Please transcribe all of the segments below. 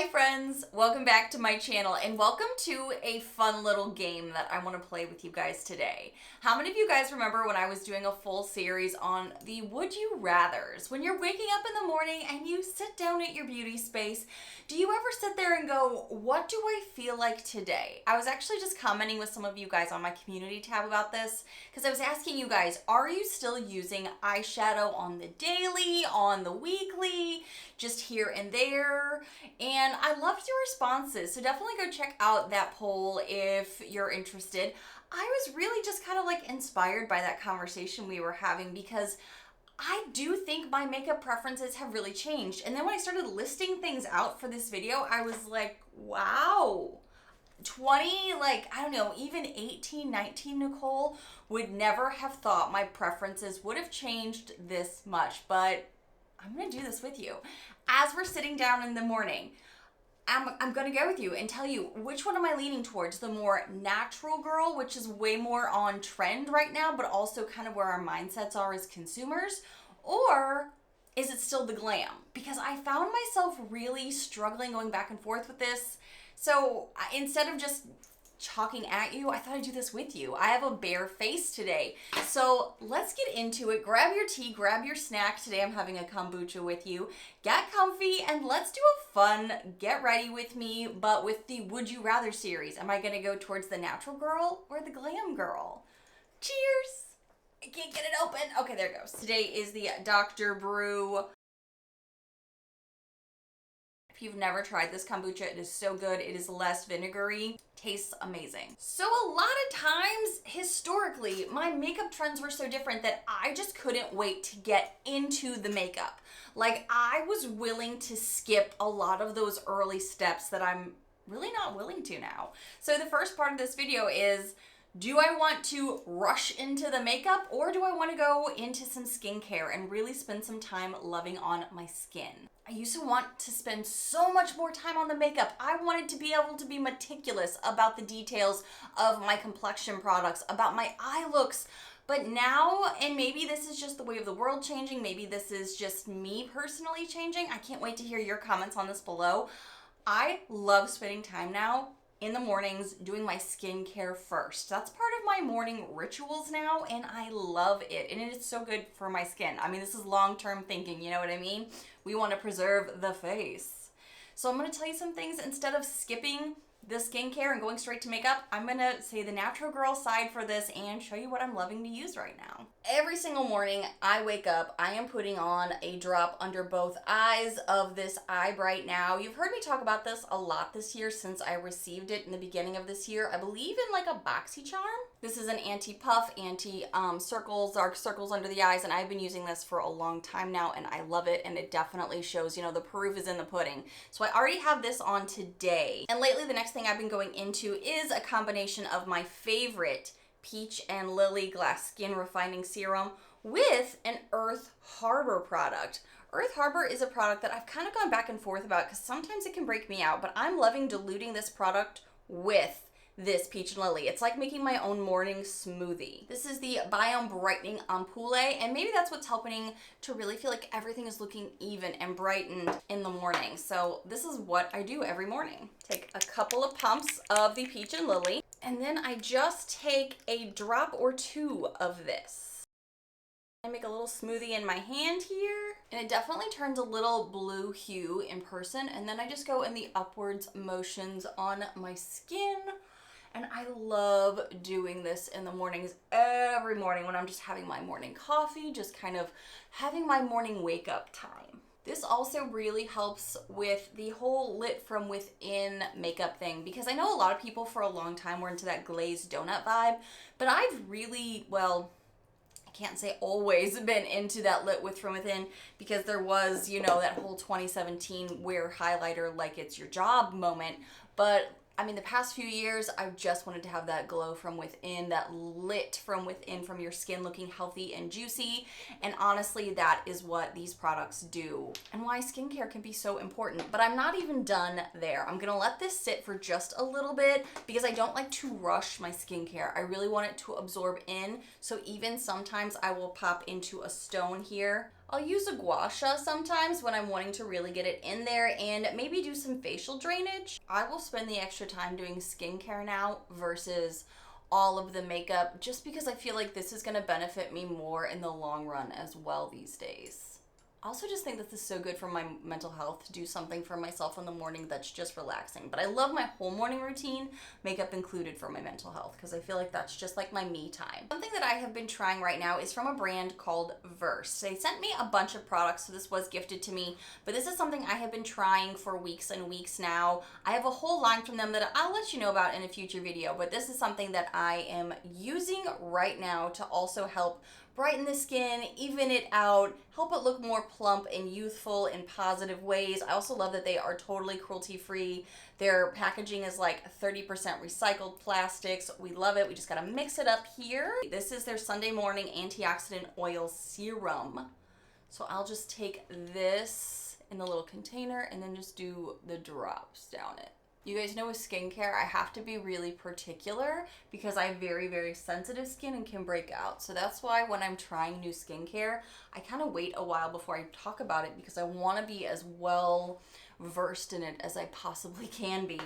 Hi friends, welcome back to my channel and welcome to a fun little game that I want to play with you guys today. How many of you guys remember when I was doing a full series on the would you rathers? When you're waking up in the morning and you sit down at your beauty space, do you ever sit there and go, what do I feel like today? I was actually just commenting with some of you guys on my community tab about this because I was asking you guys, are you still using eyeshadow on the daily, on the weekly, just here and there? And I loved your responses, so definitely go check out that poll if you're interested. I was really just kind of like inspired by that conversation we were having because I do think my makeup preferences have really changed. And then when I started listing things out for this video, I was like, wow. 20, like, I don't know, even 18, 19 Nicole would never have thought my preferences would have changed this much, but I'm gonna do this with you. As we're sitting down in the morning, I'm gonna go with you and tell you which one am I leaning towards, the more natural girl, which is way more on trend right now, but also kind of where our mindsets are as consumers, or is it still the glam? Because I found myself really struggling going back and forth with this. So instead of just talking at you, I thought I'd do this with you. I have a bare face today. So let's get into it. Grab your tea, grab your snack. Today I'm having a kombucha with you. Get comfy and let's do a fun get ready with me, but with the Would You Rather series. Am I gonna go towards the natural girl or the glam girl? Cheers! I can't get it open. Okay, there it goes. Today is the Dr. Brew. If you've never tried this kombucha, it is so good. It is less vinegary, tastes amazing. So a lot of times, historically, my makeup trends were so different that I just couldn't wait to get into the makeup. Like, I was willing to skip a lot of those early steps that I'm really not willing to now. So the first part of this video is, do I want to rush into the makeup or do I want to go into some skincare and really spend some time loving on my skin? I used to want to spend so much more time on the makeup. I wanted to be able to be meticulous about the details of my complexion products, about my eye looks. But now, and maybe this is just the way of the world changing, maybe this is just me personally changing. I can't wait to hear your comments on this below. I love spending time now in the mornings doing my skincare first. That's part of my morning rituals now, and I love it. And it's so good for my skin. I mean, this is long-term thinking, you know what I mean? We want to preserve the face. So I'm going to tell you some things. Instead of skipping the skincare and going straight to makeup, I'm going to say the natural girl side for this and show you what I'm loving to use right now. Every single morning I wake up, I am putting on a drop under both eyes of this Eye Bright Now. You've heard me talk about this a lot this year since I received it in the beginning of this year. I believe in like a BoxyCharm. This is an anti-puff, anti-circles, dark circles under the eyes, and I've been using this for a long time now and I love it, and it definitely shows, you know, the proof is in the pudding. So I already have this on today. And lately the next thing I've been going into is a combination of my favorite Peach and Lily Glass Skin Refining Serum with an Earth Harbor product. Earth Harbor is a product that I've kind of gone back and forth about because sometimes it can break me out, but I'm loving diluting this product with this Peach and Lily. It's like making my own morning smoothie. This is the Biome Brightening Ampoule, and maybe that's what's helping to really feel like everything is looking even and brightened in the morning. So this is what I do every morning. Take a couple of pumps of the Peach and Lily, and then I just take a drop or two of this. I make a little smoothie in my hand here, and it definitely turns a little blue hue in person, and then I just go in the upwards motions on my skin. And I love doing this in the mornings, every morning when I'm just having my morning coffee, just kind of having my morning wake up time. This also really helps with the whole lit from within makeup thing, because I know a lot of people for a long time were into that glazed donut vibe, but I've really, well, I can't say always been into that lit with from within, because there was, you know, that whole 2017 wear highlighter like it's your job moment. But I mean, the past few years, I've just wanted to have that glow from within, that lit from within, from your skin looking healthy and juicy. And honestly, that is what these products do and why skincare can be so important. But I'm not even done there. I'm gonna let this sit for just a little bit because I don't like to rush my skincare. I really want it to absorb in. So even sometimes I will pop into a stone here I'll use a gua sha sometimes when I'm wanting to really get it in there and maybe do some facial drainage. I will spend the extra time doing skincare now versus all of the makeup just because I feel like this is going to benefit me more in the long run as well these days. I also just think that this is so good for my mental health to do something for myself in the morning that's just relaxing. But I love my whole morning routine, makeup included, for my mental health because I feel like that's just like my me time. Something that I have been trying right now is from a brand called Verse. They sent me a bunch of products, so this was gifted to me, but this is something I have been trying for weeks and weeks now. I have a whole line from them that I'll let you know about in a future video, but this is something that I am using right now to also help brighten the skin, even it out, help it look more plump and youthful in positive ways. I also love that they are totally cruelty-free. Their packaging is like 30% recycled plastics. We love it. We just gotta mix it up here. This is their Sunday morning antioxidant oil serum. So I'll just take this in the little container and then just do the drops down it. You guys know with skincare, I have to be really particular because I have very, very sensitive skin and can break out. So that's why when I'm trying new skincare, I kind of wait a while before I talk about it because I want to be as well versed in it as I possibly can be.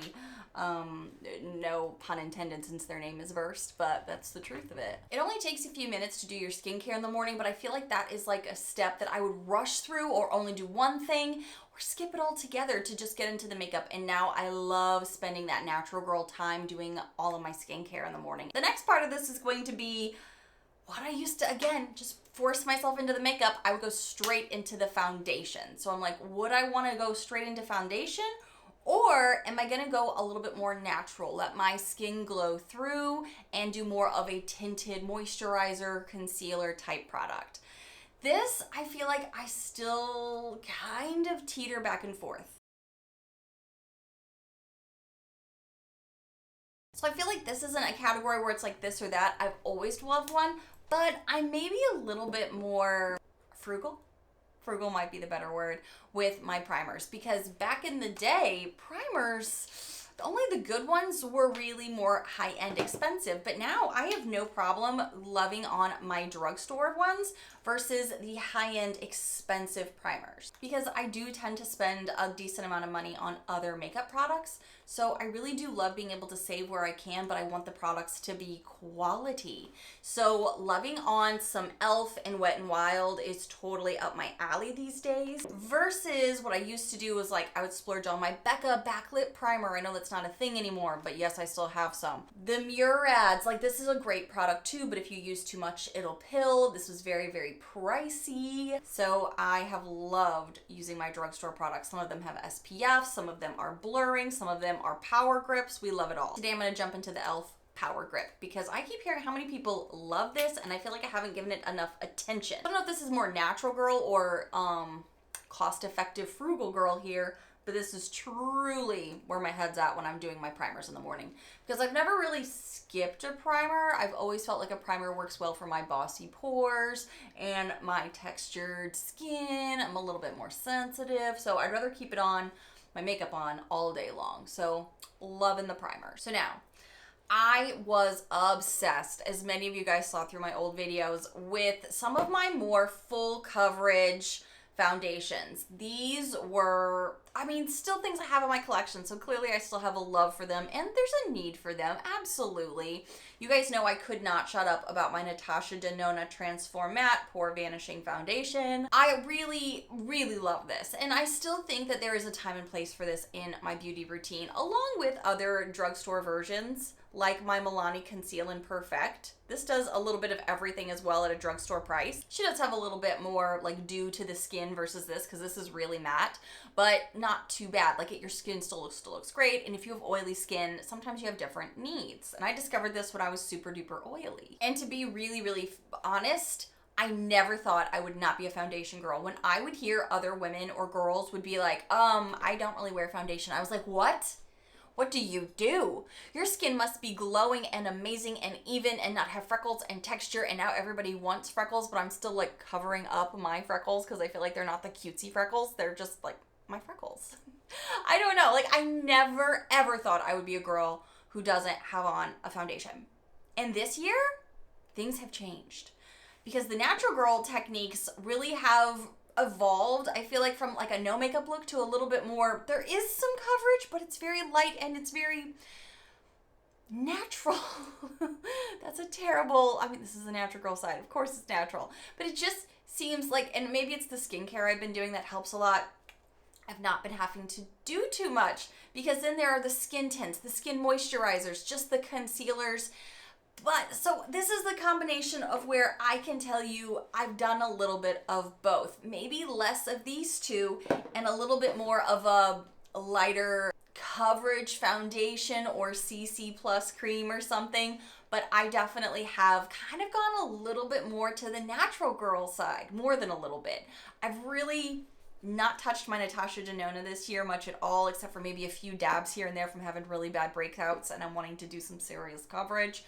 No pun intended since their name is Versed, but that's the truth of it. It only takes a few minutes to do your skincare in the morning, but I feel like that is like a step that I would rush through or only do one thing or skip it all together to just get into the makeup. And now I love spending that natural girl time doing all of my skincare in the morning. The next part of this is going to be what I used to, again, just force myself into the makeup. I would go straight into the foundation. So I'm like, would I want to go straight into foundation? Or am I gonna go a little bit more natural, let my skin glow through and do more of a tinted moisturizer, concealer type product? This, I feel like I still kind of teeter back and forth. So I feel like this isn't a category where it's like this or that. I've always loved one, but I'm maybe a little bit more frugal. Frugal might be the better word with my primers because back in the day, primers, only the good ones were really more high-end expensive, but now I have no problem loving on my drugstore ones versus the high-end expensive primers because I do tend to spend a decent amount of money on other makeup products. So I really do love being able to save where I can, but I want the products to be quality. So loving on some e.l.f. and Wet n Wild is totally up my alley these days versus what I used to do was like I would splurge on my Becca backlit primer. I know that's not a thing anymore, but yes, I still have some. The Murads, like this is a great product too, but if you use too much, it'll pill. This was very, very pricey. So I have loved using my drugstore products. Some of them have SPF, some of them are blurring, some of them are power grips. We love it all. Today I'm gonna jump into the e.l.f. Power Grip because I keep hearing how many people love this and I feel like I haven't given it enough attention. I don't know if this is more natural girl or cost-effective frugal girl here, but this is truly where my head's at when I'm doing my primers in the morning because I've never really skipped a primer. I've always felt like a primer works well for my bossy pores and my textured skin. I'm a little bit more sensitive, so I'd rather keep it on, my makeup on, all day long. So loving the primer. So now, I was obsessed, as many of you guys saw through my old videos, with some of my more full coverage foundations. These were, I mean, still things I have in my collection, so clearly I still have a love for them, and there's a need for them, absolutely. You guys know I could not shut up about my Natasha Denona Transform Matte Pore Vanishing Foundation. I really, really love this, and I still think that there is a time and place for this in my beauty routine, along with other drugstore versions, like my Milani Conceal and Perfect. This does a little bit of everything as well at a drugstore price. She does have a little bit more like dew to the skin versus this because this is really matte, but not too bad. Like your skin still looks great. And if you have oily skin, sometimes you have different needs. And I discovered this when I was super duper oily. And to be really, really honest, I never thought I would not be a foundation girl. When I would hear other women or girls would be like, I don't really wear foundation. I was like, what? What do you do? Your skin must be glowing and amazing and even and not have freckles and texture, and now everybody wants freckles, but I'm still like covering up my freckles because I feel like they're not the cutesy freckles. They're just like my freckles. I don't know. Like I never ever thought I would be a girl who doesn't have on a foundation. And this year, things have changed. because the natural girl techniques really have evolved, I feel like, from like a no makeup look to a little bit more, there is some coverage, but it's very light and it's very natural. That's a terrible, I mean, this is the natural girl side. Of course it's natural, but it just seems like, and maybe it's the skincare I've been doing that helps a lot. I've not been having to do too much, because then there are the skin tints, the skin moisturizers, just the concealers. But so this is the combination of where I can tell you I've done a little bit of both. Maybe less of these two and a little bit more of a lighter coverage foundation or CC plus cream or something. But I definitely have kind of gone a little bit more to the natural girl side, more than a little bit. I've really not touched my Natasha Denona this year much at all, except for maybe a few dabs here and there from having really bad breakouts, and I'm wanting to do some serious coverage.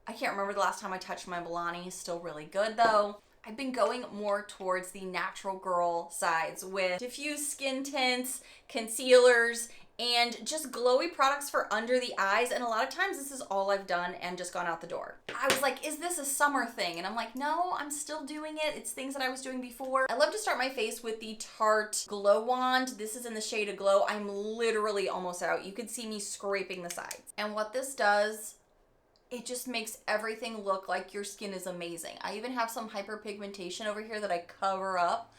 I can't remember the last time I touched my Milani. Still really good though. I've been going more towards the natural girl sides with diffuse skin tints, concealers, and just glowy products for under the eyes. And a lot of times this is all I've done and just gone out the door. I was like, is this a summer thing? And I'm like, no, I'm still doing it. It's things that I was doing before. I love to start my face with the Tarte Glow Wand. This is in the shade of Glow. I'm literally almost out. You could see me scraping the sides. And what this does, it just makes everything look like your skin is amazing. I even have some hyperpigmentation over here that I cover up,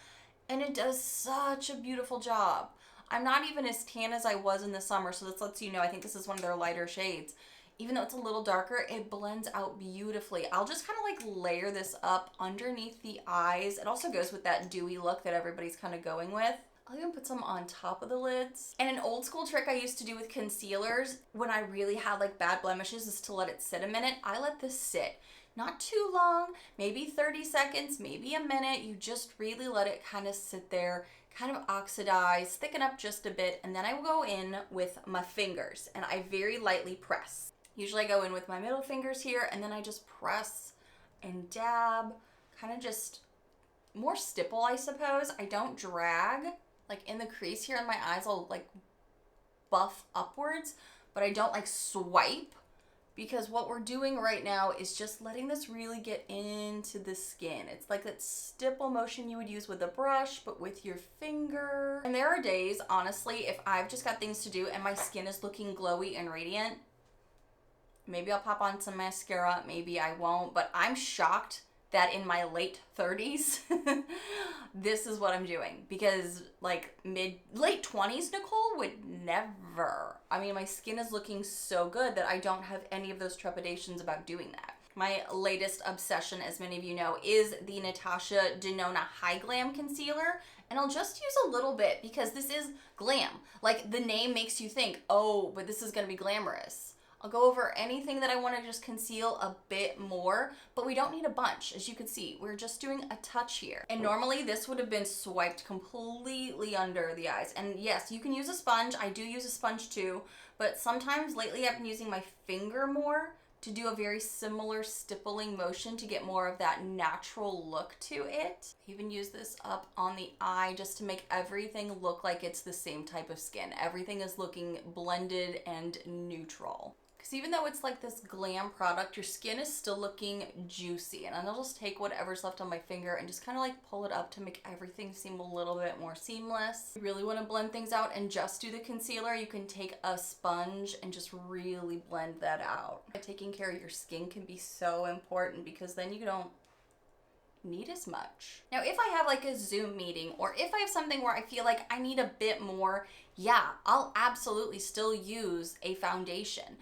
and it does such a beautiful job. I'm not even as tan as I was in the summer, so this lets you know, I think this is one of their lighter shades. Even though it's a little darker, it blends out beautifully. I'll just kind of like layer this up underneath the eyes. It also goes with that dewy look that everybody's kind of going with. I'll even put some on top of the lids. And an old school trick I used to do with concealers when I really had like bad blemishes is to let it sit a minute. I let this sit. Not too long, maybe 30 seconds, maybe a minute. You just really let it kind of sit there, kind of oxidize, thicken up just a bit, and then I will go in with my fingers and I very lightly press. Usually I go in with my middle fingers here and then I just press and dab, kind of just more stipple, I suppose. I don't drag. Like in the crease here in my eyes, I'll like buff upwards, but I don't like swipe, because what we're doing right now is just letting this really get into the skin. It's like that stipple motion you would use with a brush, but with your finger. And there are days, honestly, if I've just got things to do and my skin is looking glowy and radiant, maybe I'll pop on some mascara, maybe I won't, but I'm shocked that in my late 30s, this is what I'm doing, because like late 20s, Nichole would never. I mean, my skin is looking so good that I don't have any of those trepidations about doing that. My latest obsession, as many of you know, is the Natasha Denona High Glam Concealer. And I'll just use a little bit because this is glam. Like the name makes you think, oh, but this is gonna be glamorous. I'll go over anything that I want to just conceal a bit more, but we don't need a bunch. As you can see, we're just doing a touch here. And normally this would have been swiped completely under the eyes. And yes, you can use a sponge. I do use a sponge too, but sometimes lately I've been using my finger more to do a very similar stippling motion to get more of that natural look to it. I even use this up on the eye just to make everything look like it's the same type of skin. Everything is looking blended and neutral. Because even though it's like this glam product, your skin is still looking juicy. And I'll just take whatever's left on my finger and just kind of like pull it up to make everything seem a little bit more seamless. If you really want to blend things out and just do the concealer, you can take a sponge and just really blend that out. Taking care of your skin can be so important, because then you don't need as much. Now, if I have like a Zoom meeting, or if I have something where I feel like I need a bit more, yeah, I'll absolutely still use a foundation.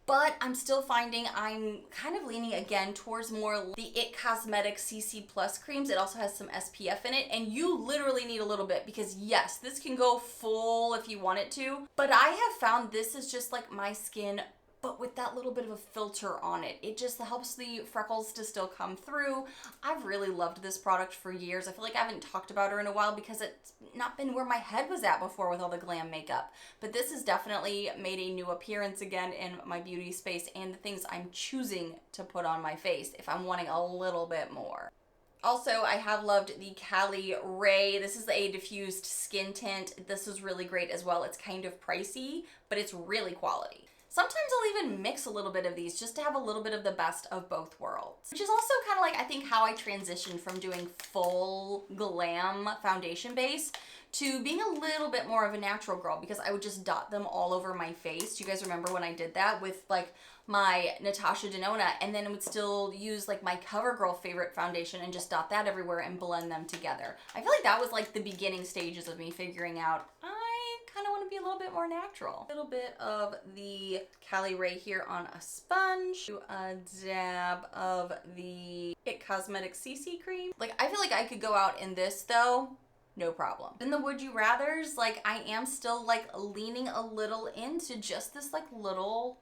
But I'm still finding I'm kind of leaning again towards more the IT Cosmetics CC Plus creams. It also has some SPF in it, and you literally need a little bit, because yes, this can go full if you want it to, but I have found this is just like my skin, but with that little bit of a filter on it. It just helps the freckles to still come through. I've really loved this product for years. I feel like I haven't talked about her in a while because it's not been where my head was at before with all the glam makeup. But this has definitely made a new appearance again in my beauty space and the things I'm choosing to put on my face if I'm wanting a little bit more. Also, I have loved the Cali Ray. This is a diffused skin tint. This is really great as well. It's kind of pricey, but it's really quality. Sometimes I'll even mix a little bit of these just to have a little bit of the best of both worlds. Which is also kind of like, I think, how I transitioned from doing full glam foundation base to being a little bit more of a natural girl, because I would just dot them all over my face. Do you guys remember when I did that with like my Natasha Denona, and then I would still use like my CoverGirl favorite foundation and just dot that everywhere and blend them together. I feel like that was like the beginning stages of me figuring out I kind of want to be a little bit more natural. A little bit of the Cali Ray here on a sponge, do a dab of the It Cosmetics CC cream. Like, I feel like I could go out in this though, no problem. In the Would You Rathers, like, I am still like leaning a little into just this like little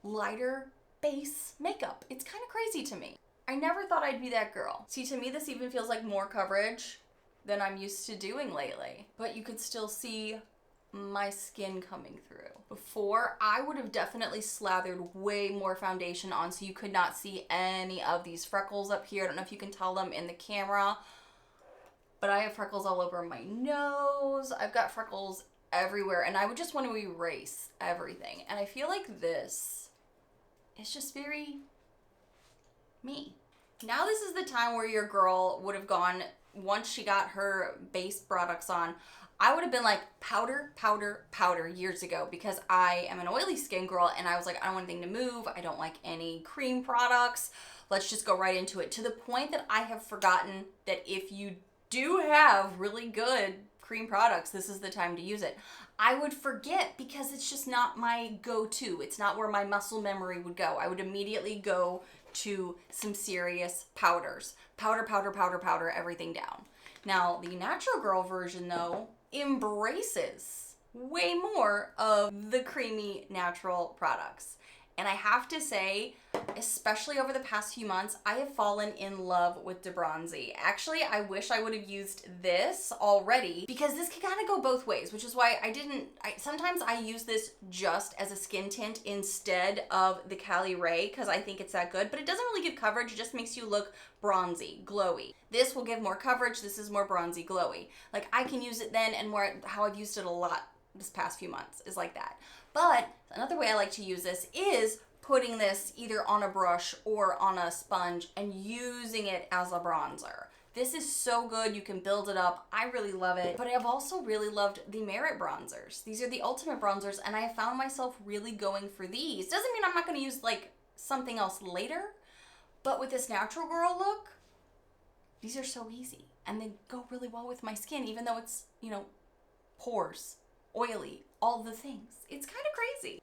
lighter base makeup. It's kind of crazy to me. I never thought I'd be that girl. See, to me, this even feels like more coverage than I'm used to doing lately. But you could still see my skin coming through. Before, I would have definitely slathered way more foundation on so you could not see any of these freckles up here. I don't know if you can tell them in the camera, but I have freckles all over my nose. I've got freckles everywhere, and I would just want to erase everything. And I feel like this is just very me. Now this is the time where your girl would have gone, once she got her base products on, I would have been like powder, powder, powder years ago, because I am an oily skin girl and I was like, I don't want anything to move. I don't like any cream products. Let's just go right into it, to the point that I have forgotten that if you do have really good cream products, this is the time to use it. I would forget because it's just not my go-to. It's not where my muscle memory would go. I would immediately go to some serious powders. Powder, powder, powder, powder, everything down. Now, the Natural Girl version, though, embraces way more of the creamy natural products. And I have to say, especially over the past few months, I have fallen in love with De Bronzy. Actually, I wish I would have used this already, because this can kind of go both ways, which is why sometimes I use this just as a skin tint instead of the Cali Ray, because I think it's that good, but it doesn't really give coverage. It just makes you look bronzy, glowy. This will give more coverage. This is more bronzy, glowy. Like, I can use it then, and more how I've used it a lot this past few months is like that. But another way I like to use this is putting this either on a brush or on a sponge and using it as a bronzer. This is so good. You can build it up. I really love it. But I have also really loved the Merit bronzers. These are the ultimate bronzers, and I have found myself really going for these. Doesn't mean I'm not going to use like something else later, but with this Natural Girl look, these are so easy and they go really well with my skin, even though it's, you know, pores, oily, all the things. It's kind of crazy.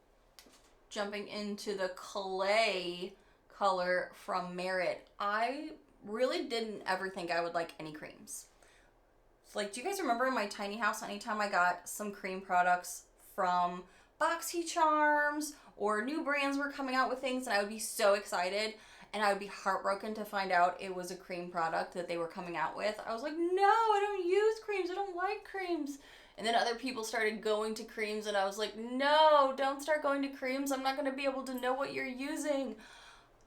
Jumping into the clay color from Merit, I really didn't ever think I would like any creams. Like, do you guys remember in my tiny house, anytime I got some cream products from BoxyCharms or new brands were coming out with things, and I would be so excited, and I would be heartbroken to find out it was a cream product that they were coming out with. I was like, no, I don't use creams. I don't like creams. And then other people started going to creams, and I was like, no, don't start going to creams. I'm not going to be able to know what you're using.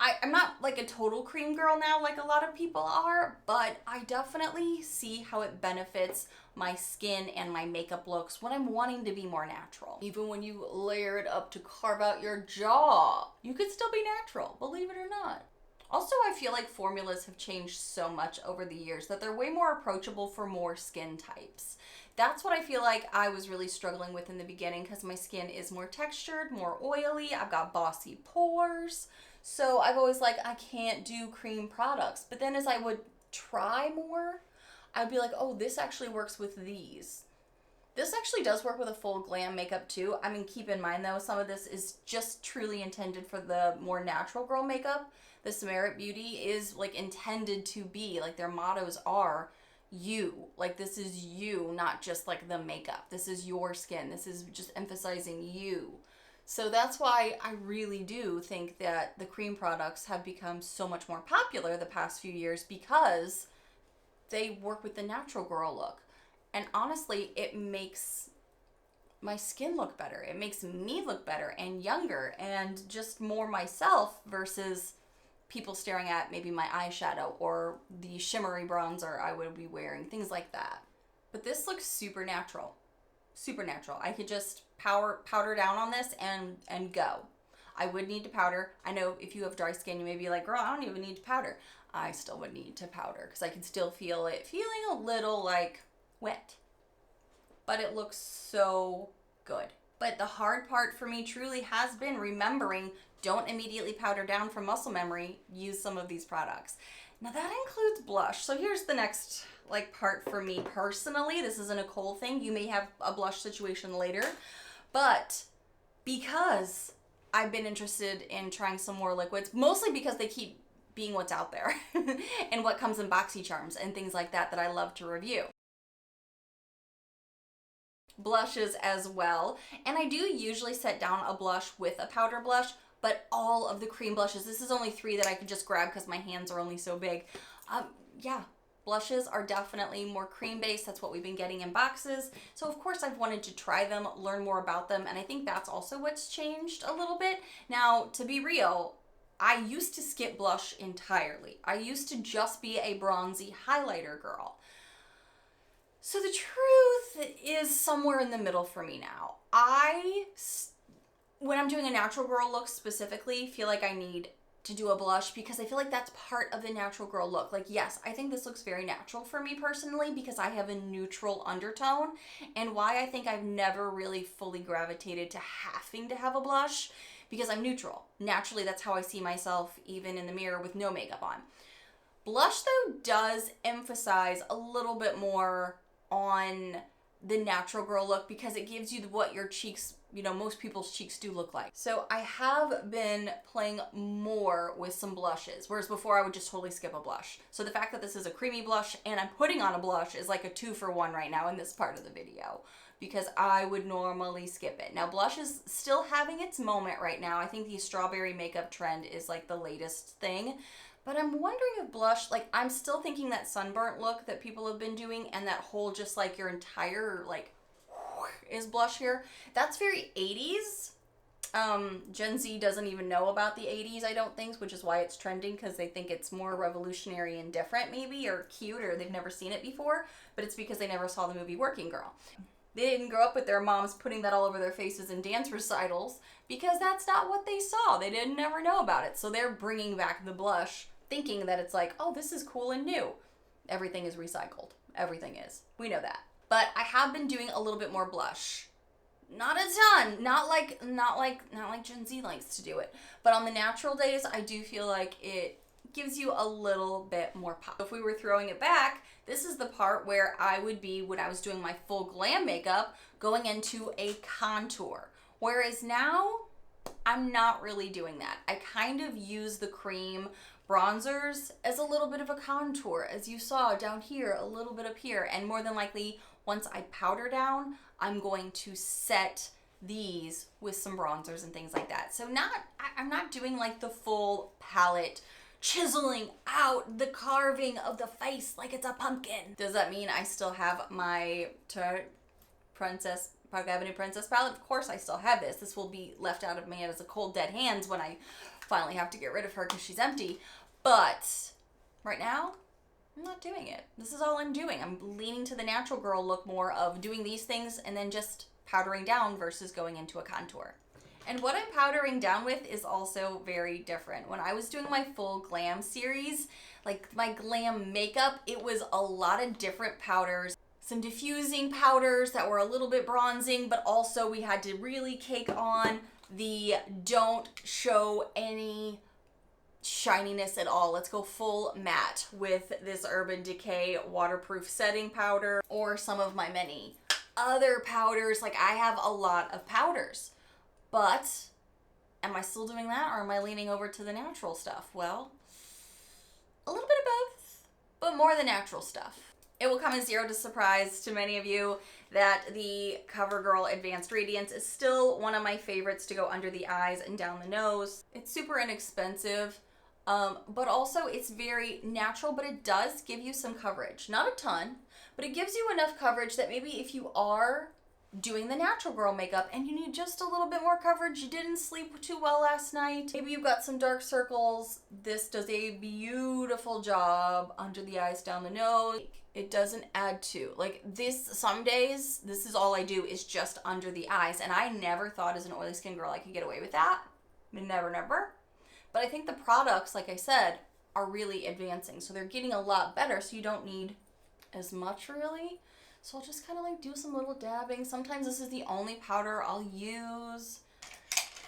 I'm not like a total cream girl now like a lot of people are, but I definitely see how it benefits my skin and my makeup looks when I'm wanting to be more natural. Even when you layer it up to carve out your jaw, you could still be natural, believe it or not. Also, I feel like formulas have changed so much over the years that they're way more approachable for more skin types. That's what I feel like I was really struggling with in the beginning, because my skin is more textured, more oily. I've got bossy pores. So I've always like, I can't do cream products. But then as I would try more, I'd be like, oh, this actually works with these. This actually does work with a full glam makeup too. I mean, keep in mind though, some of this is just truly intended for the more natural girl makeup. This Merit Beauty is like intended to be, like their mottos are, you. Like, this is you, not just like the makeup. This is your skin. This is just emphasizing you. So that's why I really do think that the cream products have become so much more popular the past few years, because they work with the natural girl look. And honestly, it makes my skin look better. It makes me look better and younger and just more myself, versus people staring at maybe my eyeshadow or the shimmery bronzer I would be wearing, things like that. But this looks super natural. Super natural. I could just powder down on this and go. I would need to powder. I know if you have dry skin, you may be like, girl, I don't even need to powder. I still would need to powder because I can still feel it feeling a little like wet. But it looks so good. But the hard part for me truly has been remembering, don't immediately powder down from muscle memory. Use some of these products. Now that includes blush. So here's the next part for me personally. This is a Nichole thing. You may have a blush situation later. But because I've been interested in trying some more liquids, mostly because they keep being what's out there and what comes in BoxyCharms and things like that I love to review. Blushes as well. And I do usually set down a blush with a powder blush, but all of the cream blushes, this is only 3 that I could just grab because my hands are only so big. Yeah, blushes are definitely more cream based. That's what we've been getting in boxes. So of course I've wanted to try them, learn more about them. And I think that's also what's changed a little bit. Now, to be real, I used to skip blush entirely. I used to just be a bronzy highlighter girl. So the truth is somewhere in the middle for me now. When I'm doing a natural girl look specifically, feel like I need to do a blush because I feel like that's part of the natural girl look. Like, yes, I think this looks very natural for me personally because I have a neutral undertone, and why I think I've never really fully gravitated to having to have a blush because I'm neutral. Naturally, that's how I see myself even in the mirror with no makeup on. Blush, though, does emphasize a little bit more on the natural girl look because it gives you what your cheeks, most people's cheeks do look like. So I have been playing more with some blushes, whereas before I would just totally skip a blush. So the fact that this is a creamy blush and I'm putting on a blush is like a 2-for-1 right now in this part of the video because I would normally skip it. Now blush is still having its moment right now. I think the strawberry makeup trend is like the latest thing. But I'm wondering if blush, I'm still thinking that sunburnt look that people have been doing and that whole just your entire is blush here. That's very 80s. Gen Z doesn't even know about the 80s, I don't think, which is why it's trending because they think it's more revolutionary and different maybe, or cute, or they've never seen it before. But it's because they never saw the movie Working Girl. They didn't grow up with their moms putting that all over their faces in dance recitals because that's not what they saw. They didn't never know about it. So they're bringing back the blush thinking that it's oh, this is cool and new. Everything is recycled. Everything is. We know that. But I have been doing a little bit more blush. Not a ton. Not like Gen Z likes to do it. But on the natural days, I do feel like it gives you a little bit more pop. If we were throwing it back, this is the part where I would be when I was doing my full glam makeup, going into a contour. Whereas now, I'm not really doing that. I kind of use the cream bronzers as a little bit of a contour, as you saw down here, a little bit up here, and more than likely, once I powder down, I'm going to set these with some bronzers and things like that. So I'm not doing the full palette, chiseling out the carving of the face like it's a pumpkin. Does that mean I still have my Park Avenue Princess palette? Of course I still have this. This will be left out of me as a cold dead hands when I finally have to get rid of her because she's empty. But right now, I'm not doing it. This is all I'm doing. I'm leaning to the natural girl look more of doing these things and then just powdering down versus going into a contour. And what I'm powdering down with is also very different. When I was doing my full glam series, my glam makeup, it was a lot of different powders. Some diffusing powders that were a little bit bronzing, but also we had to really cake on the don't show any shininess at all. Let's go full matte with this Urban Decay waterproof setting powder or some of my many other powders. I have a lot of powders, but am I still doing that or am I leaning over to the natural stuff? Well, a little bit of both, but more the natural stuff. It will come as zero to surprise to many of you that the CoverGirl Advanced Radiance is still one of my favorites to go under the eyes and down the nose. It's super inexpensive, but also it's very natural, but it does give you some coverage. Not a ton, but it gives you enough coverage that maybe if you are doing the natural girl makeup and you need just a little bit more coverage, you didn't sleep too well last night, maybe you've got some dark circles, this does a beautiful job under the eyes, down the nose. It doesn't add to, like this, some days, this is all I do is just under the eyes, and I never thought as an oily skin girl I could get away with that. Never. But I think the products, like I said, are really advancing, so they're getting a lot better, so you don't need as much really. So I'll just kind of like do some little dabbing. Sometimes this is the only powder I'll use.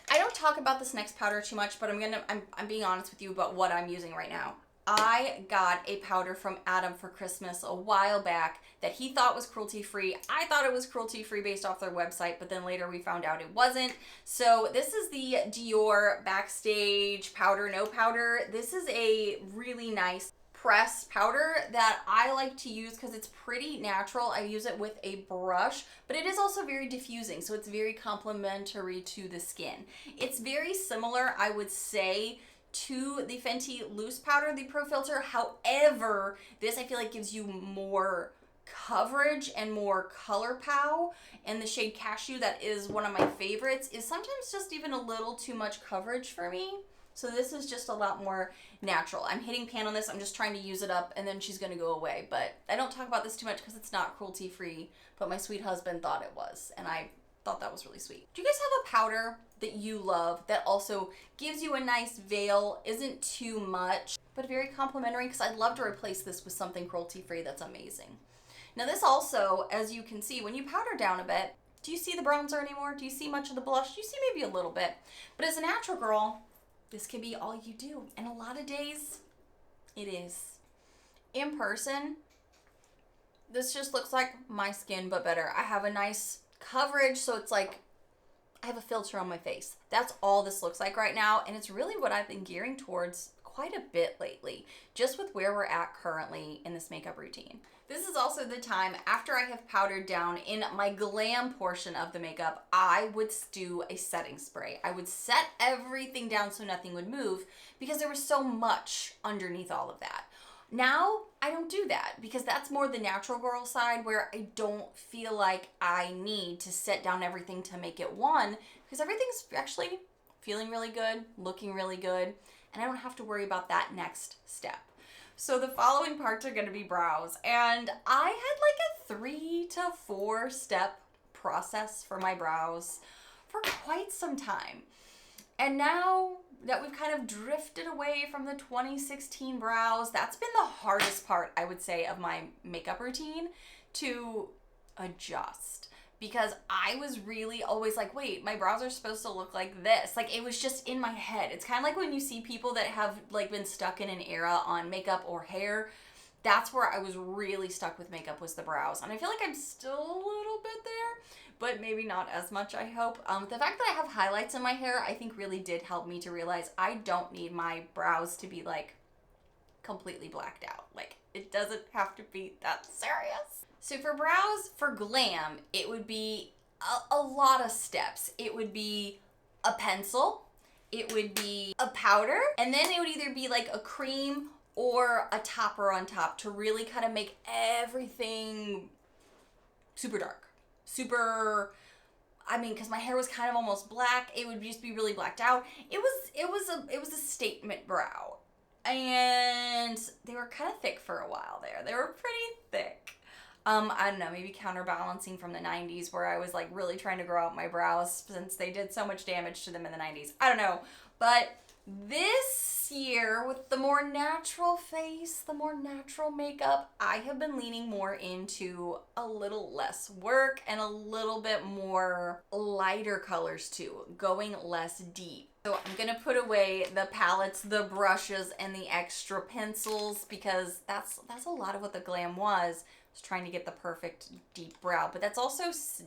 I don't talk about this next powder too much, but I'm being honest with you about what I'm using right now. I got a powder from Adam for Christmas a while back that he thought was cruelty-free. I thought it was cruelty-free based off their website, but then later we found out it wasn't. So this is the Dior Backstage Powder No Powder. This is a really nice pressed powder that I like to use because it's pretty natural. I use it with a brush, but it is also very diffusing, so it's very complementary to the skin. It's very similar, I would say, to the Fenty loose powder, the Pro Filter. However, this I feel like gives you more coverage and more color pow, and the shade Cashew, that is one of my favorites, is sometimes just even a little too much coverage for me. So this is just a lot more natural. I'm hitting pan on this. I'm just trying to use it up, and then she's going to go away. But I don't talk about this too much because it's not cruelty-free, but my sweet husband thought it was, and I thought that was really sweet. Do you guys have a powder that you love that also gives you a nice veil, isn't too much, but very complimentary? Because I'd love to replace this with something cruelty-free that's amazing. Now this also, as you can see, when you powder down a bit, do you see the bronzer anymore? Do you see much of the blush? You see maybe a little bit. But as a natural girl, this can be all you do. And a lot of days, it is. In person, this just looks like my skin, but better. I have a nice coverage, so it's like I have a filter on my face. That's all this looks like right now, and it's really what I've been gearing towards quite a bit lately, just with where we're at currently in this makeup routine. This is also the time after I have powdered down in my glam portion of the makeup, I would do a setting spray. I would set everything down so nothing would move because there was so much underneath all of that. Now, I don't do that because that's more the natural girl side where I don't feel like I need to set down everything to make it one, because everything's actually feeling really good, looking really good, and I don't have to worry about that next step. So the following parts are going to be brows, and I had like a 3 to 4 step process for my brows for quite some time. And now that we've kind of drifted away from the 2016 brows, that's been the hardest part, I would say, of my makeup routine to adjust. Because I was really always like, wait, my brows are supposed to look like this. Like, it was just in my head. It's kind of like when you see people that have like been stuck in an era on makeup or hair. That's where I was really stuck with makeup, was the brows. And I feel like I'm still a little bit there, but maybe not as much, I hope. The fact that I have highlights in my hair, I think really did help me to realize I don't need my brows to be like completely blacked out. Like, it doesn't have to be that serious. So for brows, for glam, it would be a lot of steps. It would be a pencil, it would be a powder, and then it would either be like a cream or a topper on top to really kind of make everything super dark. Super, I mean, because my hair was kind of almost black, it would just be really blacked out. It was a statement brow. And they were kind of thick for a while there. They were pretty thick. I don't know, maybe counterbalancing from the 90s where I was like really trying to grow out my brows since they did so much damage to them in the 90s. I don't know. But this year, with the more natural face, the more natural makeup, I have been leaning more into a little less work and a little bit more lighter colors too, going less deep. So I'm gonna put away the palettes, the brushes, and the extra pencils because that's a lot of what the glam was trying to get the perfect deep brow. But that's also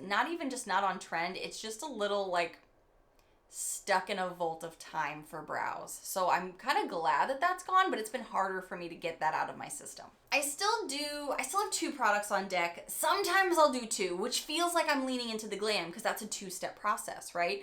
not even just not on trend, it's just a little like stuck in a vault of time for brows. So I'm kind of glad that that's gone, but it's been harder for me to get that out of my system. I still have 2 products on deck. Sometimes I'll do 2, which feels like I'm leaning into the glam because that's a 2-step process, right?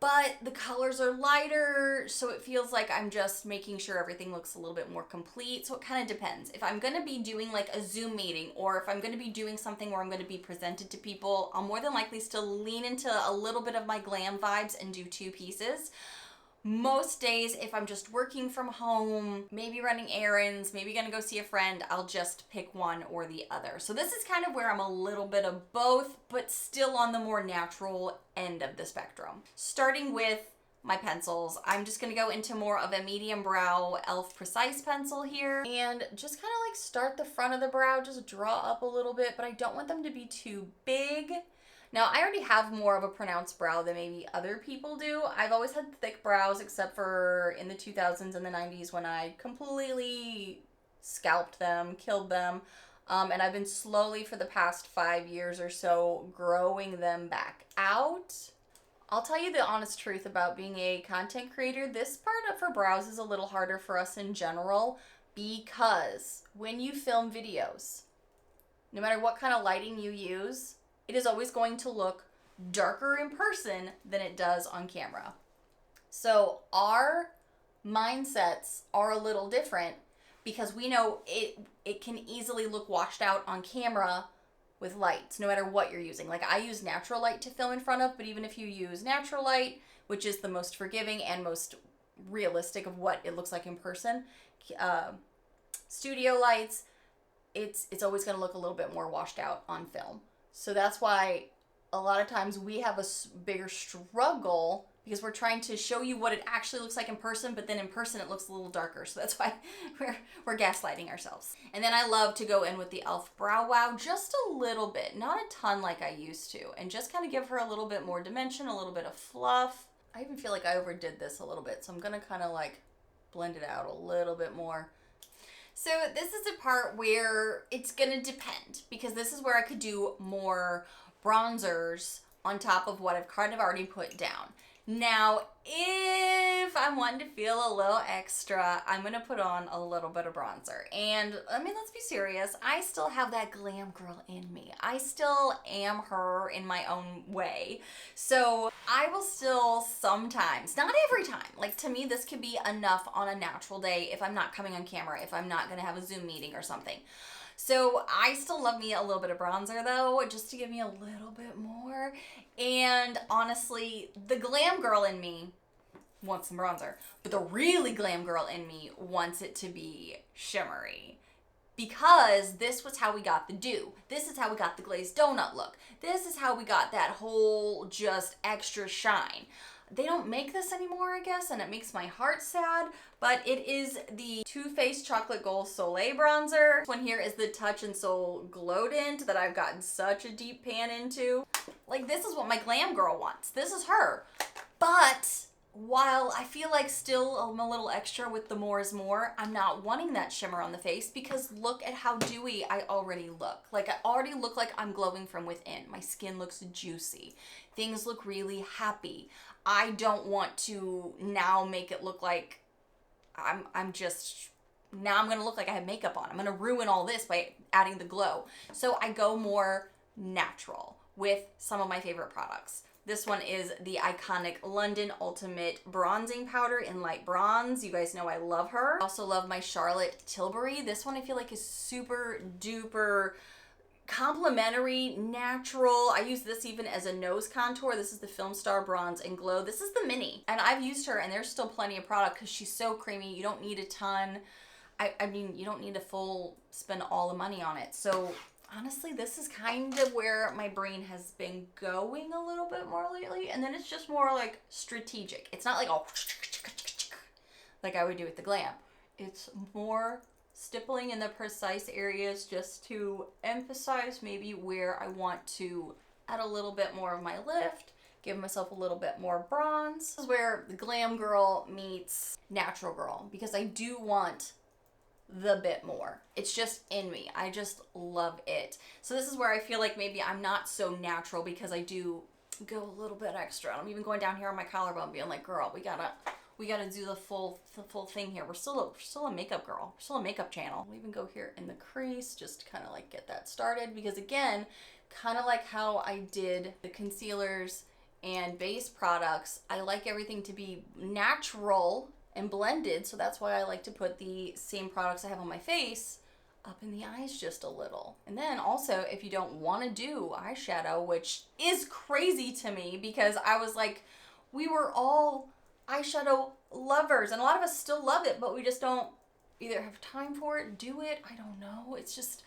but the colors are lighter, so it feels like I'm just making sure everything looks a little bit more complete. So it kind of depends. If I'm going to be doing like a Zoom meeting, or if I'm going to be doing something where I'm going to be presented to people, I'll more than likely still lean into a little bit of my glam vibes and do 2 pieces. Most days, if I'm just working from home, maybe running errands, maybe gonna go see a friend, I'll just pick one or the other. So this is kind of where I'm a little bit of both, but still on the more natural end of the spectrum. Starting with my pencils, I'm just gonna go into more of a medium brow e.l.f. Precise pencil here, and just kind of like start the front of the brow, just draw up a little bit, but I don't want them to be too big. Now, I already have more of a pronounced brow than maybe other people do. I've always had thick brows, except for in the 2000s and the 90s when I completely scalped them, killed them. And I've been slowly for the past 5 years or so growing them back out. I'll tell you the honest truth about being a content creator. This part for brows is a little harder for us in general, because when you film videos, no matter what kind of lighting you use, it is always going to look darker in person than it does on camera. So our mindsets are a little different, because we know it can easily look washed out on camera with lights, no matter what you're using. Like, I use natural light to film in front of, but even if you use natural light, which is the most forgiving and most realistic of what it looks like in person, studio lights, it's always going to look a little bit more washed out on film. So that's why a lot of times we have a bigger struggle, because we're trying to show you what it actually looks like in person, but then in person it looks a little darker. So that's why we're gaslighting ourselves. And then I love to go in with the e.l.f. Brow Wow just a little bit, not a ton like I used to, and just kind of give her a little bit more dimension, a little bit of fluff. I even feel like I overdid this a little bit, so I'm going to kind of like blend it out a little bit more. So this is a part where it's gonna depend, because this is where I could do more bronzers on top of what I've kind of already put down. Now, if I'm wanting to feel a little extra, I'm gonna put on a little bit of bronzer. And I mean, let's be serious, I still have that glam girl in me. I still am her in my own way. So I will still sometimes, not every time, like to me this could be enough on a natural day if I'm not coming on camera, if I'm not gonna have a Zoom meeting or something. So I still love me a little bit of bronzer though, just to give me a little bit more. And honestly, the glam girl in me wants some bronzer, but the really glam girl in me wants it to be shimmery. Because this was how we got the dew. This is how we got the glazed donut look. This is how we got that whole just extra shine. They don't make this anymore, I guess, and it makes my heart sad, but it is the Too Faced Chocolate Gold Soleil Bronzer. This one here is the Touch and Soul Glow Tint that I've gotten such a deep pan into. Like, this is what my glam girl wants. This is her. But while I feel like still I'm a little extra with the more is more, I'm not wanting that shimmer on the face, because look at how dewy I already look. Like, I already look like I'm glowing from within. My skin looks juicy. Things look really happy. I don't want to now make it look like I'm gonna look like I have makeup on. I'm gonna ruin all this by adding the glow. So I go more natural with some of my favorite products. This one is the iconic London Ultimate Bronzing Powder in light bronze. You guys know I love her. I also love my Charlotte Tilbury. This one I feel like is super duper complimentary, natural. I use this even as a nose contour. This is the Film Star Bronze and Glow. This is the mini, and I've used her, and there's still plenty of product because she's so creamy. You don't need a ton. I mean, you don't need to spend all the money on it. So honestly, this is kind of where my brain has been going a little bit more lately. And then it's just more like strategic. It's not like all like I would do with the Glam. It's more stippling in the precise areas just to emphasize maybe where I want to add a little bit more of my lift, give myself a little bit more bronze. This is where the glam girl meets natural girl, because I do want the bit more. It's just in me. I just love it. So this is where I feel like maybe I'm not so natural, because I do go a little bit extra. I'm even going down here on my collarbone being like, girl, we gotta do the full thing here. We're still a makeup girl. We're still a makeup channel. We'll even go here in the crease just to kind of like get that started, because again, kind of like how I did the concealers and base products, I like everything to be natural and blended, so that's why I like to put the same products I have on my face up in the eyes just a little. And then also, if you don't want to do eyeshadow, which is crazy to me because I was like, we were all eyeshadow lovers and a lot of us still love it, but we just don't either have time for it, do it, I don't know. It's just,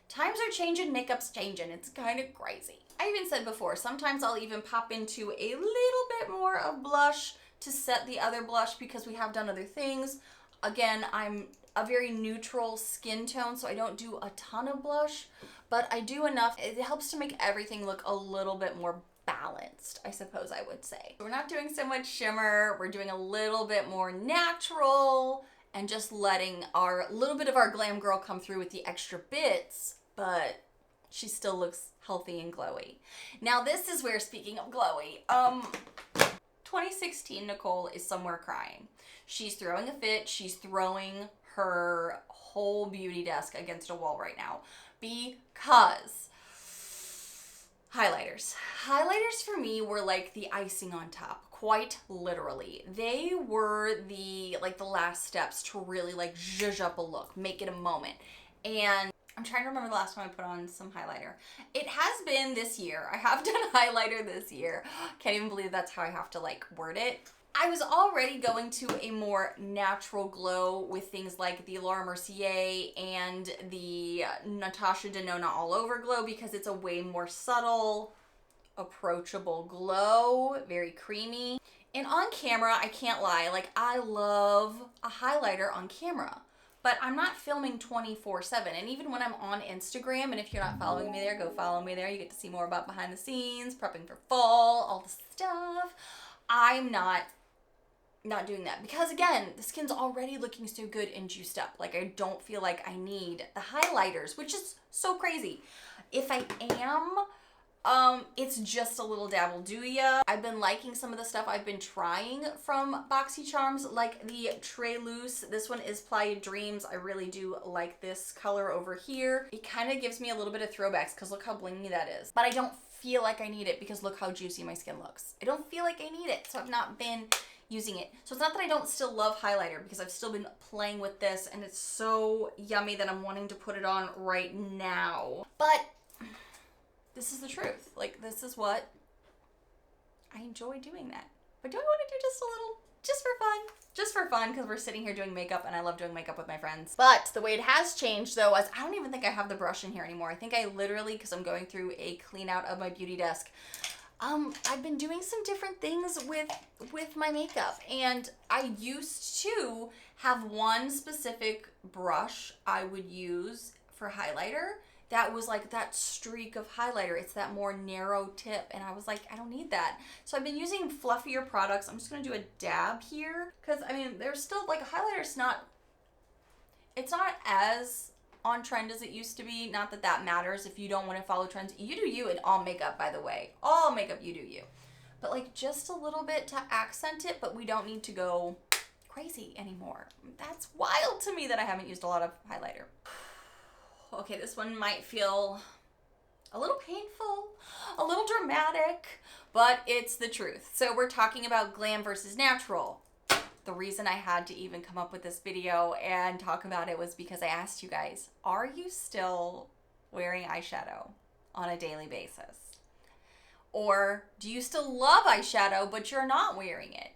times are changing, makeup's changing. It's kind of crazy. I even said before, sometimes I'll even pop into a little bit more of blush to set the other blush because we have done other things. Again, I'm a very neutral skin tone, so I don't do a ton of blush, but I do enough. It helps to make everything look a little bit more balanced, I suppose I would say. We're not doing so much shimmer. We're doing a little bit more natural and just letting our little bit of our glam girl come through with the extra bits, but she still looks healthy and glowy. Now this is where, speaking of glowy, 2016 Nichole is somewhere crying. She's throwing a fit. She's throwing her whole beauty desk against a wall right now because highlighters. Highlighters for me were like the icing on top, quite literally. They were the last steps to really like zhuzh up a look, make it a moment. And I'm trying to remember the last time I put on some highlighter. It has been this year. I have done highlighter this year. Can't even believe that's how I have to like word it. I was already going to a more natural glow with things like the Laura Mercier and the Natasha Denona All Over glow because it's a way more subtle, approachable glow, very creamy. And on camera, I can't lie, like I love a highlighter on camera, but I'm not filming 24/7. And even when I'm on Instagram, and if you're not following me there, go follow me there. You get to see more about behind the scenes, prepping for fall, all the stuff. I'm not doing that because again, the skin's already looking so good and juiced up. Like I don't feel like I need the highlighters, which is so crazy. If I am, it's just a little dabble do ya. I've been liking some of the stuff I've been trying from BoxyCharms, like the Très Loose. This one is Playa Dreams. I really do like this color over here. It kind of gives me a little bit of throwbacks because look how blingy that is. But I don't feel like I need it because look how juicy my skin looks. I don't feel like I need it, so I've not been using it. So it's not that I don't still love highlighter because I've still been playing with this and it's so yummy that I'm wanting to put it on right now. But this is the truth. Like this is what I enjoy doing that. But do I want to do just a little, just for fun because we're sitting here doing makeup and I love doing makeup with my friends. But the way it has changed though is I don't even think I have the brush in here anymore. I think I literally, because I'm going through a clean out of my beauty desk, I've been doing some different things with my makeup, and I used to have one specific brush I would use for highlighter that was like that streak of highlighter. It's that more narrow tip, and I was like, I don't need that. So I've been using fluffier products. I'm just gonna do a dab here because I mean, there's still like highlighter's not, it's not as on trend as it used to be. Not that that matters if you don't want to follow trends. You do you in all makeup, by the way. All makeup, you do you. But like just a little bit to accent it, but we don't need to go crazy anymore. That's wild to me that I haven't used a lot of highlighter. Okay, this one might feel a little painful, a little dramatic, but it's the truth. So we're talking about glam versus natural. The reason I had to even come up with this video and talk about it was because I asked you guys, are you still wearing eyeshadow on a daily basis? Or do you still love eyeshadow, but you're not wearing it?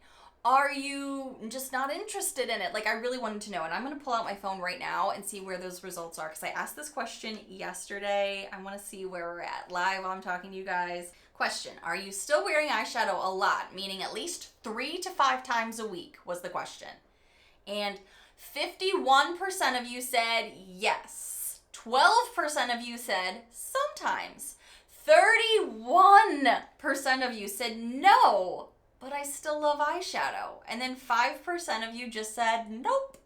Are you just not interested in it? Like I really wanted to know, and I'm gonna pull out my phone right now and see where those results are because I asked this question yesterday. I wanna see where we're at live while I'm talking to you guys. Question, are you still wearing eyeshadow a lot? Meaning at least 3 to 5 times a week was the question. And 51% of you said yes. 12% of you said sometimes. 31% of you said no, but I still love eyeshadow. And then 5% of you just said nope.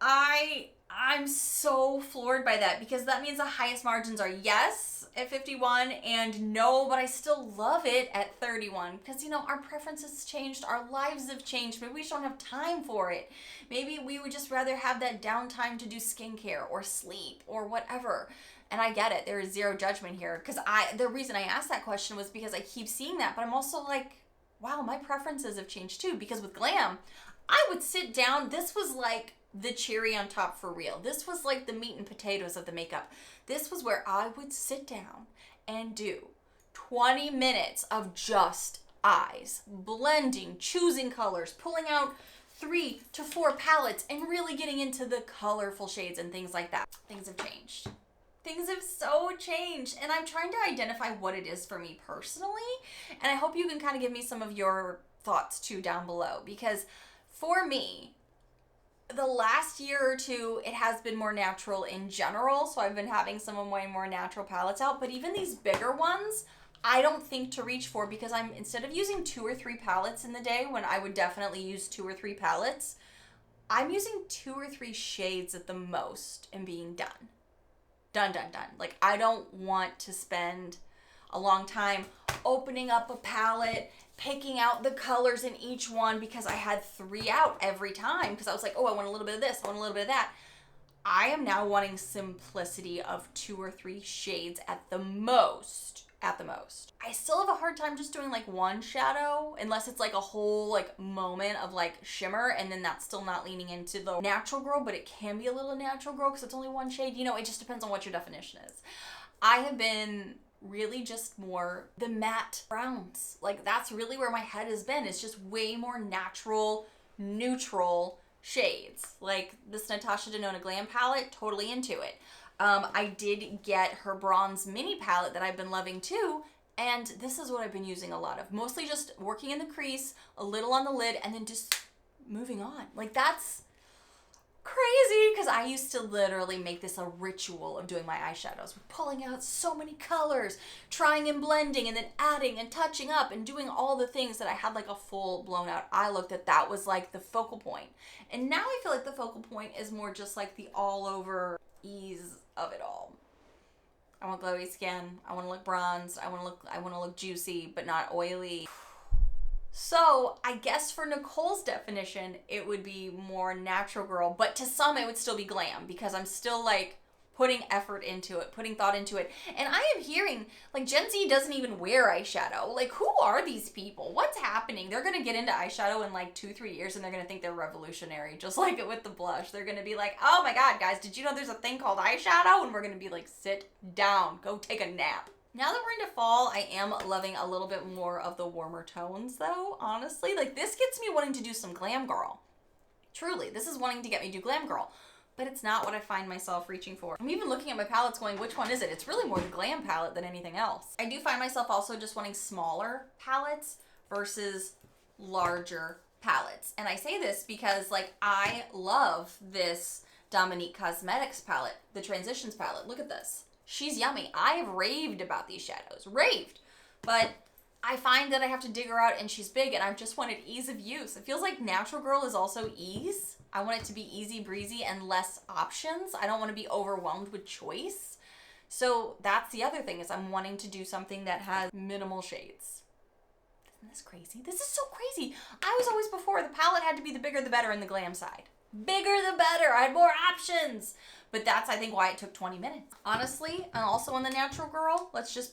I'm so floored by that because that means the highest margins are yes at 51 and no, but I still love it at 31 because, you know, our preferences changed, our lives have changed. Maybe we just don't have time for it. Maybe we would just rather have that downtime to do skincare or sleep or whatever. And I get it. There is zero judgment here. Because the reason I asked that question was because I keep seeing that. But I'm also like, wow, my preferences have changed too. Because with Glam, I would sit down. This was like the cherry on top for real. This was like the meat and potatoes of the makeup. This was where I would sit down and do 20 minutes of just eyes, blending, choosing colors, pulling out 3 to 4 palettes, and really getting into the colorful shades and things like that. Things have changed. Things have so changed, and I'm trying to identify what it is for me personally, and I hope you can kind of give me some of your thoughts too down below, because for me, the last year or two, it has been more natural in general, so I've been having some of my more natural palettes out, but even these bigger ones, I don't think to reach for, because I'm, instead of using 2 or 3 palettes in the day, when I would definitely use 2 or 3 palettes, I'm using 2 or 3 shades at the most and being done. Done. Like, I don't want to spend a long time opening up a palette, picking out the colors in each one, because I had 3 out every time, because I was like, oh, I want a little bit of this, I want a little bit of that. I am now wanting simplicity of 2 or 3 shades at the most. I still have a hard time just doing like one shadow, unless it's like a whole like moment of like shimmer, and then that's still not leaning into the natural girl, but it can be a little natural girl because it's only one shade. You know, it just depends on what your definition is. I have been really just more the matte browns. Like, that's really where my head has been. It's just way more natural, neutral shades. Like this Natasha Denona Glam palette, totally into it. I did get her bronze mini palette that I've been loving too, and this is what I've been using a lot of. Mostly just working in the crease, a little on the lid, and then just moving on. Like, that's crazy, because I used to literally make this a ritual of doing my eyeshadows, pulling out so many colors, trying and blending, and then adding and touching up and doing all the things that I had like a full blown out eye look, that was like the focal point. And now I feel like the focal point is more just like the all over ease of it all. I want glowy skin. I want to look bronzed. I want to look juicy, but not oily. So I guess for Nichole's definition, it would be more natural girl, but to some it would still be glam, because I'm still like putting effort into it, putting thought into it. And I am hearing like Gen Z doesn't even wear eyeshadow. Like, who are these people? What's happening? They're gonna get into eyeshadow in like 2-3 years, and they're gonna think they're revolutionary, just like it with the blush. They're gonna be like, oh my god, guys, did you know there's a thing called eyeshadow? And we're gonna be like, sit down, go take a nap. Now that we're into fall, I am loving a little bit more of the warmer tones though, honestly. Like, this gets me wanting to do some glam girl. Truly, this is wanting to get me to do glam girl. But it's not what I find myself reaching for. I'm even looking at my palettes going, which one is it? It's really more the glam palette than anything else. I do find myself also just wanting smaller palettes versus larger palettes. And I say this because like I love this Dominique Cosmetics palette, the Transitions palette. Look at this. She's yummy. I've raved about these shadows. Raved. But I find that I have to dig her out, and she's big, and I just wanted ease of use. It feels like Natural Girl is also ease. I want it to be easy breezy and less options. I don't want to be overwhelmed with choice. So that's the other thing, is I'm wanting to do something that has minimal shades. Isn't this crazy? This is so crazy. I was always before, the palette had to be the bigger the better in the glam side. Bigger the better. I had more options. But that's, I think, why it took 20 minutes. Honestly, and also in the Natural Girl, let's just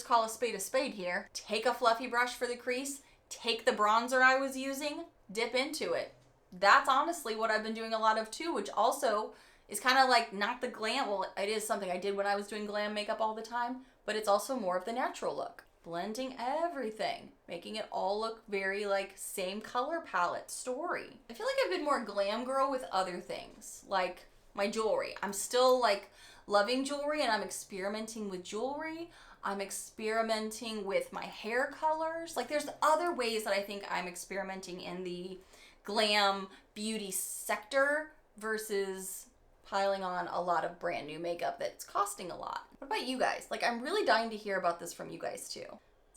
call a spade here. Take a fluffy brush for the crease, take the bronzer I was using, dip into it. That's honestly what I've been doing a lot of too, which also is kind of like not the glam. Well, it is something I did when I was doing glam makeup all the time, but it's also more of the natural look. Blending everything, making it all look very like same color palette story. I feel like I've been more glam girl with other things, like my jewelry. I'm still like loving jewelry, and I'm experimenting with jewelry. I'm experimenting with my hair colors. Like, there's other ways that I think I'm experimenting in the glam beauty sector versus piling on a lot of brand new makeup that's costing a lot. What about you guys? Like, I'm really dying to hear about this from you guys too.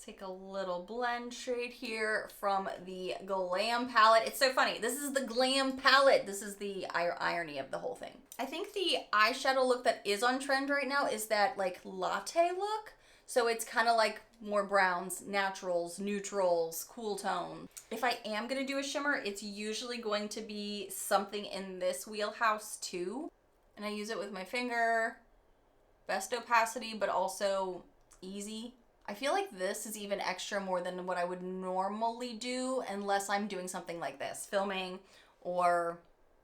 Take a little blend shade here from the Glam palette. It's so funny. This is the Glam palette. This is the irony of the whole thing. I think the eyeshadow look that is on trend right now is that like latte look. So it's kind of like more browns, naturals, neutrals, cool tone. If I am going to do a shimmer, it's usually going to be something in this wheelhouse too. And I use it with my finger. best opacity, but also easy. I feel like this is even extra more than what I would normally do unless I'm doing something like this, filming or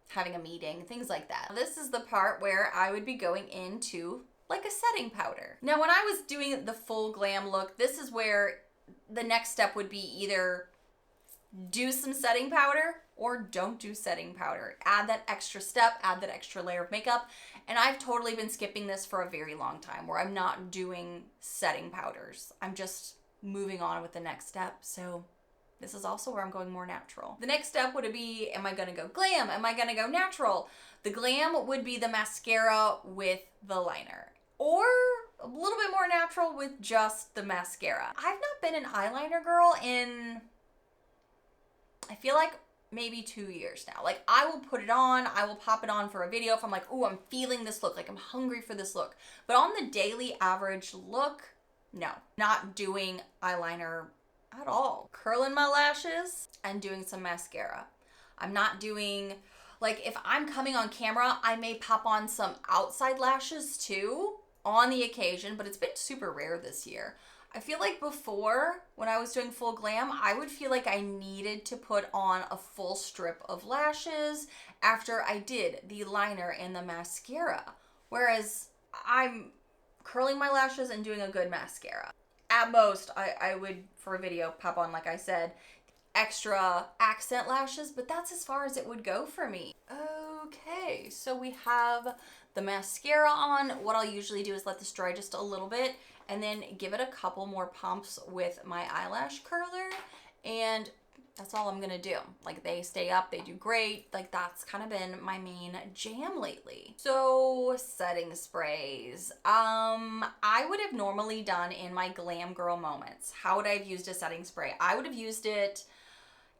having a meeting, things like that. This is the part where I would be going into like a setting powder. Now, when I was doing the full glam look, this is where the next step would be either do some setting powder or don't do setting powder. Add that extra step, add that extra layer of makeup. And I've totally been skipping this for a very long time where I'm not doing setting powders. I'm just moving on with the next step. So this is also where I'm going more natural. The next step would be, am I gonna go glam? Am I gonna go natural? The glam would be the mascara with the liner, or a little bit more natural with just the mascara. I've not been an eyeliner girl in, I feel like maybe 2 years now. Like, I will put it on, I will pop it on for a video if I'm like, oh, I'm feeling this look, like I'm hungry for this look. But on the daily average look, no, not doing eyeliner at all. Curling my lashes and doing some mascara. I'm not doing, like, if I'm coming on camera, I may pop on some outside lashes too on the occasion, but it's been super rare this year. I feel like before, when I was doing full glam, I would feel like I needed to put on a full strip of lashes after I did the liner and the mascara. Whereas I'm curling my lashes and doing a good mascara. At most, I would, for a video, pop on, like I said, extra accent lashes, but that's as far as it would go for me. Okay, so we have the mascara on. What I'll usually do is let this dry just a little bit and then give it a couple more pumps with my eyelash curler, and that's all I'm gonna do. Like, they stay up, they do great. Like, that's kind of been my main jam lately. So, setting sprays. I would have normally done in my glam girl moments. How would I have used a setting spray? I would have used it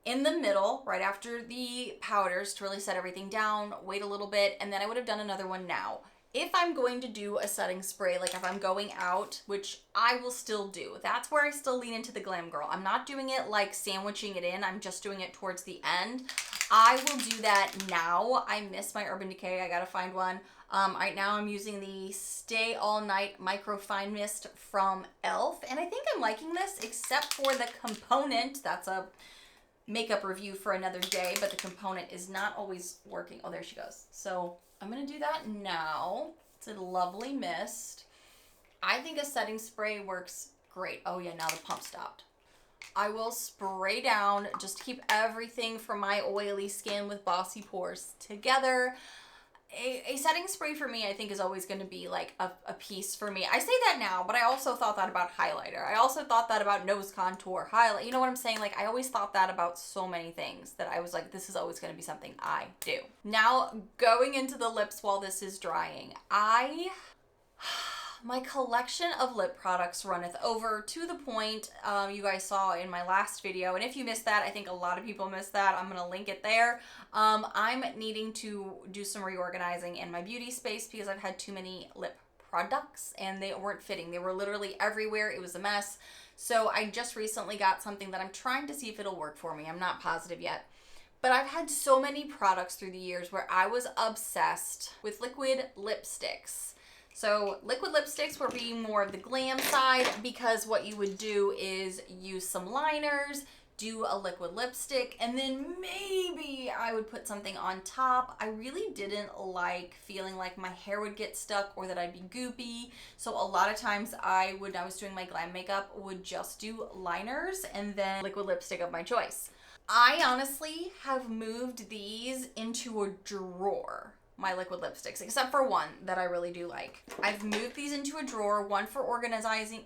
in the middle, right after the powders to really set everything down, wait a little bit, and then I would have done another one now. If I'm going to do a setting spray, like if I'm going out, which I will still do, that's where I still lean into the glam girl. I'm not doing it like sandwiching it in, I'm just doing it towards the end. I will do that now. I miss my Urban Decay, I gotta find one. Right now I'm using the Stay All Night Micro Fine Mist from e.l.f. And I think I'm liking this, except for the component. That's a makeup review for another day, but the component is not always working. Oh, there she goes. So I'm gonna do that now. It's a lovely mist. I think a setting spray works great. Oh yeah, now the pump stopped. I will spray down just to keep everything from my oily skin with bossy pores together. A setting spray for me, I think, is always going to be like a piece for me. I say that now, but I also thought that about highlighter. I also thought that about nose contour, highlight. You know what I'm saying? Like, I always thought that about so many things that I was like, this is always going to be something I do. Now, going into the lips while this is drying, my collection of lip products runneth over to the point you guys saw in my last video. And if you missed that, I think a lot of people missed that. I'm going to link it there. I'm needing to do some reorganizing in my beauty space because I've had too many lip products and they weren't fitting. They were literally everywhere. It was a mess. So I just recently got something that I'm trying to see if it'll work for me. I'm not positive yet. But I've had so many products through the years where I was obsessed with liquid lipsticks. So liquid lipsticks were being more of the glam side because what you would do is use some liners, do a liquid lipstick, and then maybe I would put something on top. I really didn't like feeling like my hair would get stuck or that I'd be goopy. So a lot of times when I was doing my glam makeup, would just do liners and then liquid lipstick of my choice. I honestly have moved these into a drawer. My liquid lipsticks, except for one that I really do like. I've moved these into a drawer, one for organizing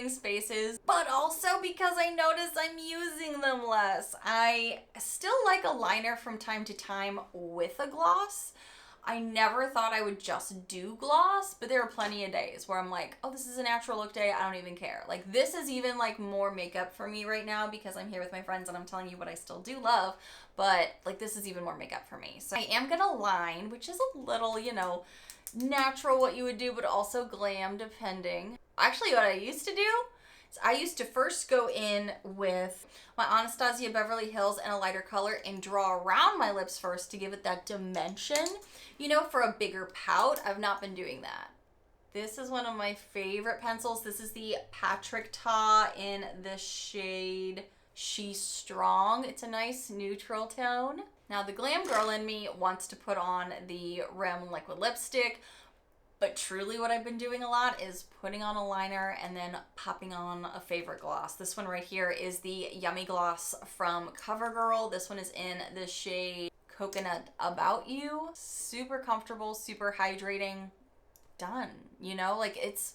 spaces, but also because I notice I'm using them less. I still like a liner from time to time with a gloss. I never thought I would just do gloss, but there are plenty of days where I'm like, oh, this is a natural look day, I don't even care. Like, this is even like more makeup for me right now because I'm here with my friends and I'm telling you what I still do love, but like, this is even more makeup for me. So I am gonna line, which is a little, you know, natural what you would do, but also glam depending. Actually, what I used to do, I used to first go in with my Anastasia Beverly Hills and a lighter color and draw around my lips first to give it that dimension, you know, for a bigger pout. I've not been doing that. This is one of my favorite pencils. This is the Patrick Ta in the shade She's Strong. It's a nice neutral tone. Now the glam girl in me wants to put on the Grwm liquid lipstick, but truly what I've been doing a lot is putting on a liner and then popping on a favorite gloss. This one right here is the Yummy Gloss from CoverGirl. This one is in the shade Coconut About You. Super comfortable, super hydrating. Done. You know, like it's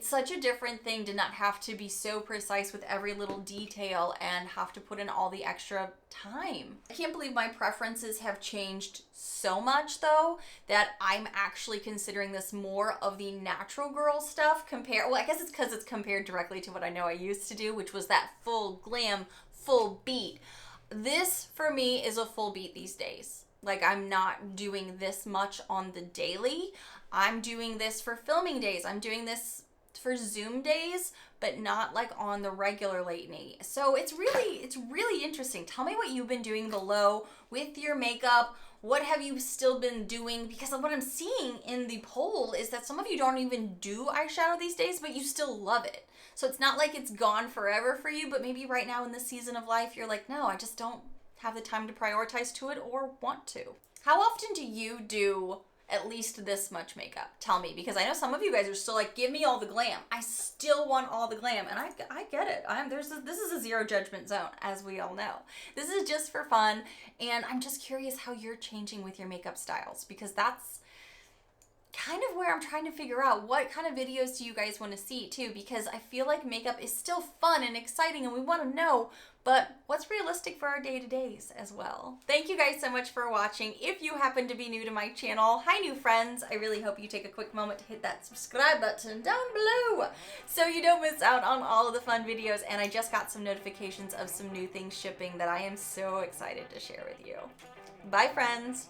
such a different thing to not have to be so precise with every little detail and have to put in all the extra time. I can't believe my preferences have changed so much though that I'm actually considering this more of the natural girl stuff well, I guess it's because it's compared directly to what I know I used to do, which was that full glam, full beat. This for me is a full beat these days. Like I'm not doing this much on the daily. I'm doing this for filming days. I'm doing this for Zoom days, but not like on the regular lately. So it's really interesting. Tell me what you've been doing below with your makeup. What have you still been doing? Because what I'm seeing in the poll is that some of you don't even do eyeshadow these days, but you still love it. So it's not like it's gone forever for you, but maybe right now in this season of life, you're like, no, I just don't have the time to prioritize to it or want to. How often do you do at least this much makeup? Tell me, because I know some of you guys are still like, give me all the glam. I still want all the glam, and I get it. This is a zero judgment zone, as we all know. This is just for fun, and I'm just curious how you're changing with your makeup styles, because that's kind of where I'm trying to figure out what kind of videos do you guys want to see too, because I feel like makeup is still fun and exciting and we want to know, but what's realistic for our day-to-days as well. Thank you guys so much for watching. If you happen to be new to my channel, hi new friends, I really hope you take a quick moment to hit that subscribe button down below so you don't miss out on all of the fun videos, and I just got some notifications of some new things shipping that I am so excited to share with you. Bye friends!